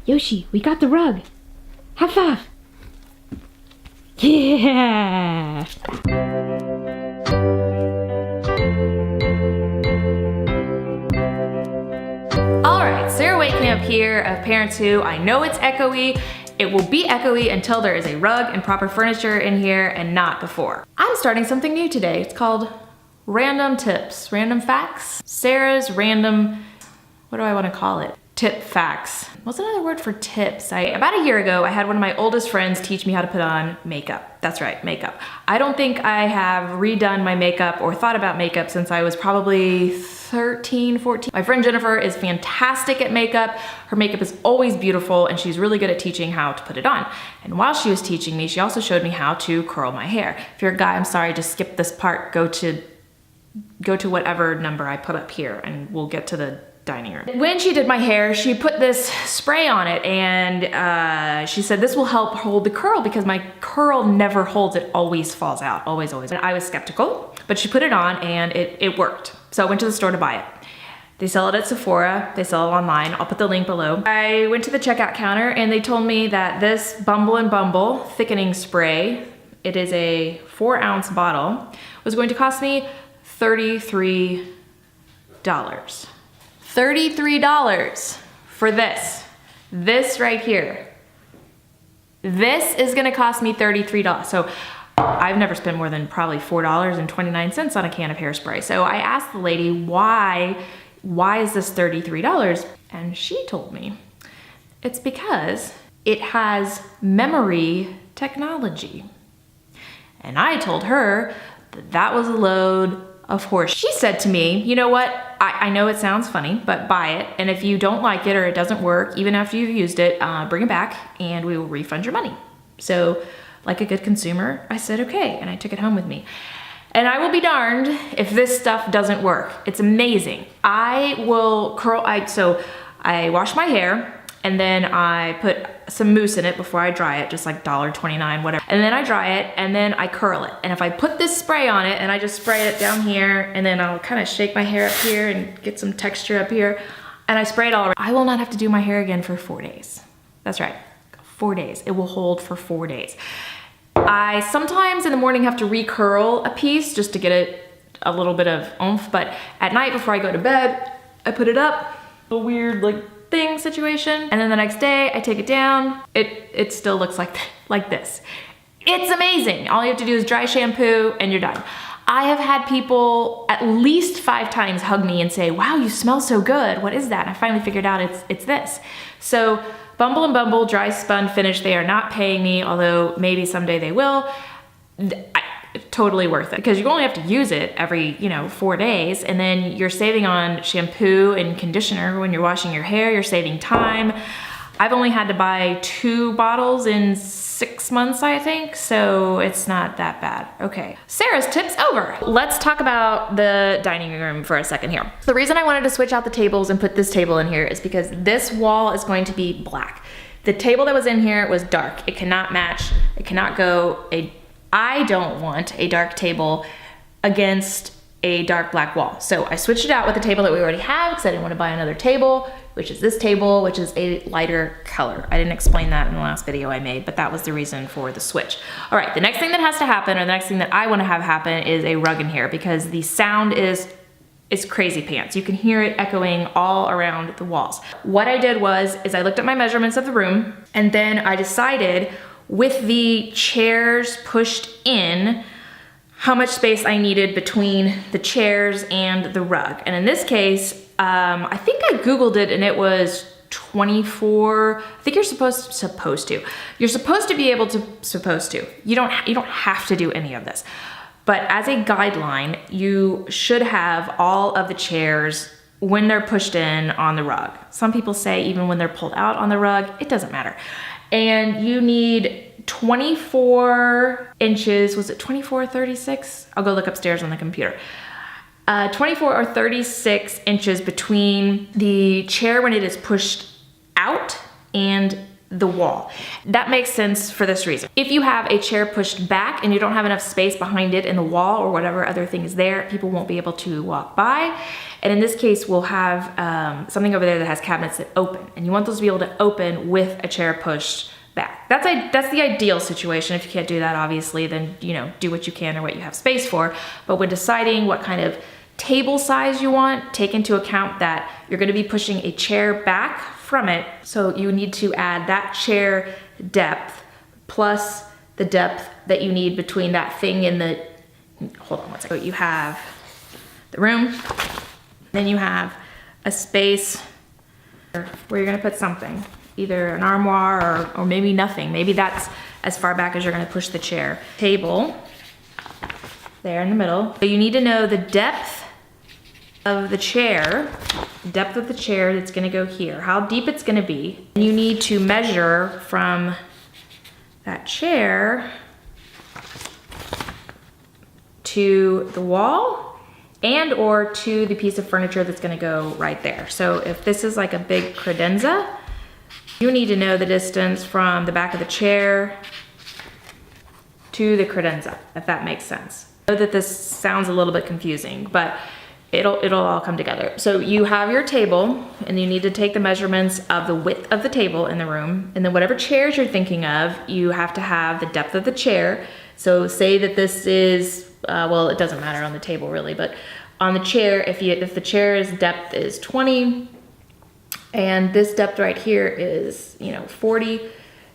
Yoshi, we got the rug. High five. Yeah. All right, Sarah waking up here of Parents Who. I know it's echoey. It will be echoey until there is a rug and proper furniture in here and not before. I'm starting something new today. It's called Random Tips, Random Facts. Sarah's random, what do I want to call it? Tip facts. What's another word for tips? About a year ago, I had one of my oldest friends teach me how to put on makeup. That's right, makeup. I don't think I have redone my makeup or thought about makeup since I was probably 13, 14. My friend Jennifer is fantastic at makeup. Her makeup is always beautiful and she's really good at teaching how to put it on. And while she was teaching me, she also showed me how to curl my hair. If you're a guy, I'm sorry, just skip this part. Go to whatever number I put up here and we'll get to the dining room. When she did my hair, she put this spray on it and she said this will help hold the curl because my curl never holds, it always falls out, always. And I was skeptical, but she put it on and it worked. So I went to the store to buy it. They sell it at Sephora, they sell it online, I'll put the link below. I went to the checkout counter and they told me that this Bumble and Bumble thickening spray, it is a 4-ounce bottle, was going to cost me $33. $33 for this right here. This is gonna cost me $33. So I've never spent more than probably $4.29 on a can of hairspray. So I asked the lady, why is this $33? And she told me, it's because it has memory technology. And I told her that was a load of horse. She said to me, you know what? I know it sounds funny, but buy it. And if you don't like it or it doesn't work, even after you've used it, bring it back and we will refund your money. So like a good consumer, I said, okay. And I took it home with me. And I will be darned if this stuff doesn't work. It's amazing. I will curl, so I wash my hair and then I put some mousse in it before I dry it, just like $1.29, whatever. And then I dry it and then I curl it. And if I put this spray on it and I just spray it down here and then I'll kind of shake my hair up here and get some texture up here and I spray it all around, I will not have to do my hair again for 4 days. That's right, 4 days. It will hold for 4 days. I sometimes in the morning have to recurl a piece just to get it a little bit of oomph, but at night before I go to bed, I put it up, a weird like thing situation, and then the next day I take it down. It still looks like this. It's amazing. All you have to do is dry shampoo and you're done. I have had people at least 5 times hug me and say, wow, you smell so good. What is that? And I finally figured out it's this. So Bumble and Bumble dry spun finish, they are not paying me, although maybe someday they will. Totally worth it because you only have to use it every 4 days, and then you're saving on shampoo and conditioner when you're washing your hair. You're saving time. I've only had to buy 2 bottles in 6 months, I think, so it's not that bad. Okay, Sarah's tips over. Let's talk about the dining room for a second here. The reason I wanted to switch out the tables and put this table in here is because this wall is going to be black. The table that was in here was dark. It cannot match. It cannot go. I don't want a dark table against a dark black wall. So I switched it out with the table that we already have because I didn't want to buy another table, which is this table, which is a lighter color. I didn't explain that in the last video I made, but that was the reason for the switch. All right, the next thing that has to happen, or the next thing that I want to have happen, is a rug in here because the sound is crazy pants. You can hear it echoing all around the walls. What I did was I looked at my measurements of the room and then I decided with the chairs pushed in, how much space I needed between the chairs and the rug. And in this case, I think I Googled it and it was 24, I think you're supposed to. You're supposed to be able to, you don't have to do any of this. But as a guideline, you should have all of the chairs when they're pushed in on the rug. Some people say even when they're pulled out on the rug, it doesn't matter. And you need 24 inches, was it 24 or 36? I'll go look upstairs on the computer. 24 or 36 inches between the chair when it is pushed out and the wall. That makes sense for this reason. If you have a chair pushed back and you don't have enough space behind it in the wall or whatever other thing is there, people won't be able to walk by. And in this case, we'll have something over there that has cabinets that open, and you want those to be able to open with a chair pushed back. That's the ideal situation. If you can't do that, obviously, then, you know, do what you can or what you have space for. But when deciding what kind of table size you want, take into account that you're going to be pushing a chair back from it, so you need to add that chair depth plus the depth that you need between that thing and the, hold on one second. So you have the room, then you have a space where you're going to put something, either an armoire or maybe nothing. Maybe that's as far back as you're going to push the chair. Table there in the middle. So you need to know the depth of the chair, depth of the chair that's gonna go here, how deep it's gonna be. And you need to measure from that chair to the wall and or to the piece of furniture that's gonna go right there. So if this is like a big credenza, you need to know the distance from the back of the chair to the credenza, if that makes sense. I know that this sounds a little bit confusing, but it'll all come together. So you have your table, and you need to take the measurements of the width of the table in the room, and then whatever chairs you're thinking of, you have to have the depth of the chair. So say that this is, well, it doesn't matter on the table really, but on the chair, if the chair's depth is 20, and this depth right here is, you know, 40,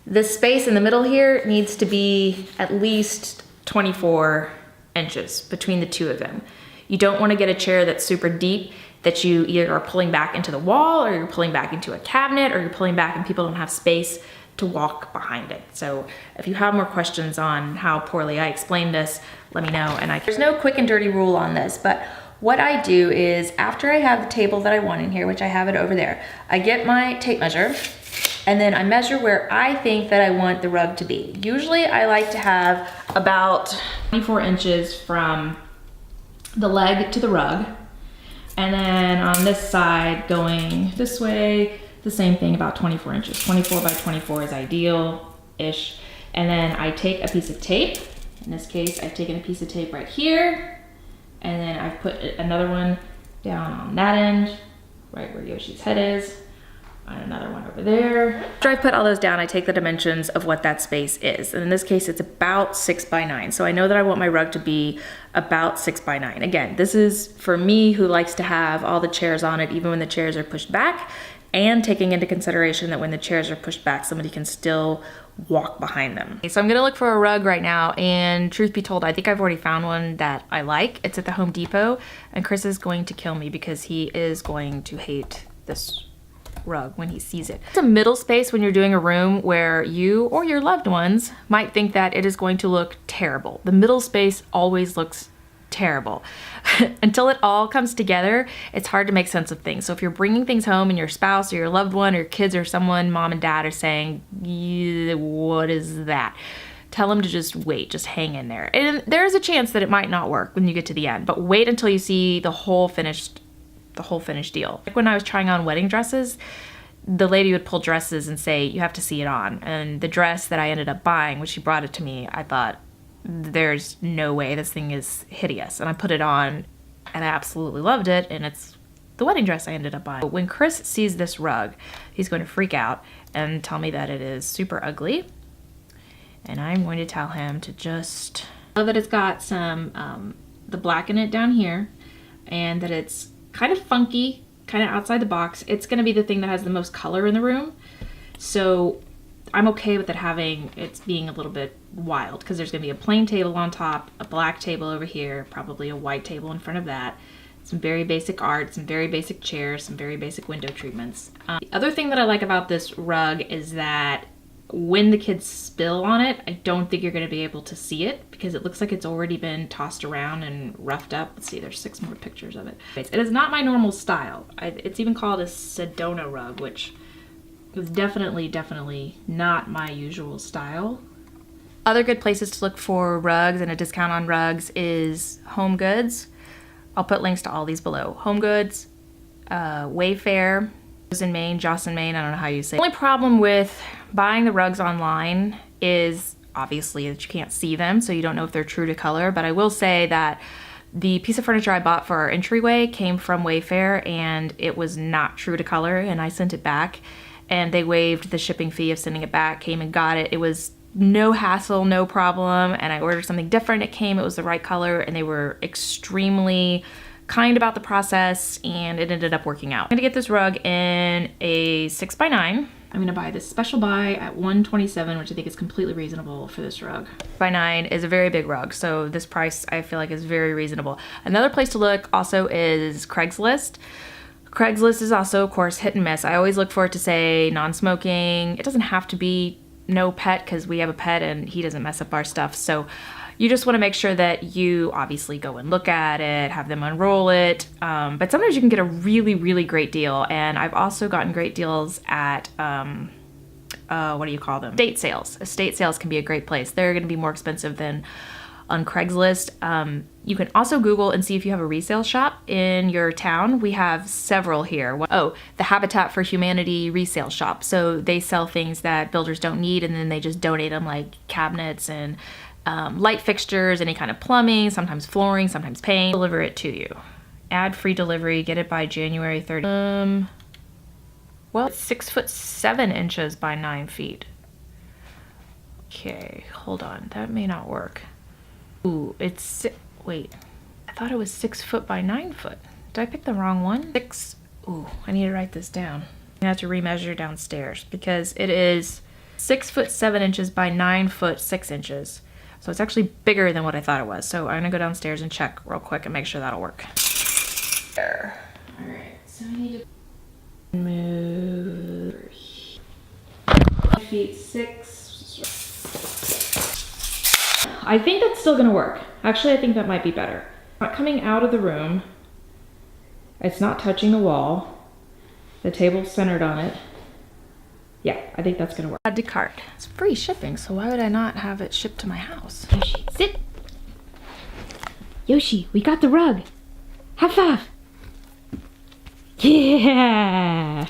this space in the middle here needs to be at least 24 inches between the two of them. You don't want to get a chair that's super deep that you either are pulling back into the wall, or you're pulling back into a cabinet, or you're pulling back and people don't have space to walk behind it. So if you have more questions on how poorly I explained this, let me know. And there's no quick and dirty rule on this, but what I do is after I have the table that I want in here, which I have it over there, I get my tape measure, and then I measure where I think that I want the rug to be. Usually I like to have about 24 inches from the leg to the rug, and then on this side going this way, the same thing, about 24 inches. 24 by 24 is ideal-ish. And then I take a piece of tape. In this case, I've taken a piece of tape right here, and then I've put another one down on that end, right where Yoshi's head is, and another one over there. After I put all those down, I take the dimensions of what that space is. And in this case, it's about 6 by 9. So I know that I want my rug to be about 6 by 9. Again, this is for me who likes to have all the chairs on it, even when the chairs are pushed back, and taking into consideration that when the chairs are pushed back, somebody can still walk behind them. So I'm gonna look for a rug right now, and truth be told, I think I've already found one that I like. It's at the Home Depot, and Chris is going to kill me because he is going to hate this rug when he sees it. It's a middle space when you're doing a room where you or your loved ones might think that it is going to look terrible. The middle space always looks terrible. Until it all comes together, it's hard to make sense of things. So if you're bringing things home and your spouse or your loved one or your kids or someone, mom and dad, are saying, what is that? Tell them to just wait, just hang in there. And there's a chance that it might not work when you get to the end, but wait until you see the whole finished deal. Like when I was trying on wedding dresses, the lady would pull dresses and say, you have to see it on. And the dress that I ended up buying, when she brought it to me, I thought, there's no way, this thing is hideous. And I put it on and I absolutely loved it, and it's the wedding dress I ended up buying. But when Chris sees this rug, he's going to freak out and tell me that it is super ugly. And I'm going to tell him to just, I love that it's got some, the black in it down here, and that it's kind of funky, kind of outside the box. It's gonna be the thing that has the most color in the room. So I'm okay with it being a little bit wild, because there's gonna be a plain table on top, a black table over here, probably a white table in front of that, some very basic art, some very basic chairs, some very basic window treatments. The other thing that I like about this rug is that when the kids spill on it, I don't think you're going to be able to see it because it looks like it's already been tossed around and roughed up. Let's see, there's 6 more pictures of it. It is not my normal style. It's even called a Sedona rug, which is definitely not my usual style. Other good places to look for rugs and a discount on rugs is Home Goods. I'll put links to all these below. Home Goods, Wayfair. in Maine, Jocelyn, Maine, I don't know how you say it. The only problem with buying the rugs online is obviously that you can't see them, so you don't know if they're true to color, but I will say that the piece of furniture I bought for our entryway came from Wayfair and it was not true to color, and I sent it back and they waived the shipping fee of sending it back, came and got it. It was no hassle, no problem, and I ordered something different. It came, it was the right color, and they were extremely kind about the process, and it ended up working out. I'm gonna get this rug in a 6x9. I'm gonna buy this special buy at $127, which I think is completely reasonable for this rug. 6x9 is a very big rug, so this price I feel like is very reasonable. Another place to look also is Craigslist. Craigslist is also, of course, hit and miss. I always look for it to say non-smoking. It doesn't have to be no pet because we have a pet and he doesn't mess up our stuff. So you just want to make sure that you obviously go and look at it, have them unroll it. But sometimes you can get a really, really great deal. And I've also gotten great deals at, what do you call them? Estate sales. Estate sales can be a great place. They're going to be more expensive than on Craigslist. You can also Google and see if you have a resale shop in your town. We have several here. Oh, the Habitat for Humanity resale shop. So they sell things that builders don't need and then they just donate them, like cabinets and light fixtures, any kind of plumbing, sometimes flooring, sometimes paint. Deliver it to you. Add free delivery, get it by January 30th. Well, it's 6'7" by 9 feet. Okay, hold on, that may not work. Ooh, wait, I thought it was 6 foot by 9 foot. Did I pick the wrong one? Ooh, I need to write this down. I have to remeasure downstairs because it is 6'7" by 9 foot 6 inches. So it's actually bigger than what I thought it was. So I'm gonna go downstairs and check real quick and make sure that'll work. There. All right, so I need to move feet 6. I think that's still gonna work. Actually, I think that might be better. Not coming out of the room. It's not touching the wall. The table's centered on it. Yeah, I think that's gonna work. Add to cart. It's free shipping, so why would I not have it shipped to my house? Yoshi, sit. Yoshi, we got the rug. High five. Yeah.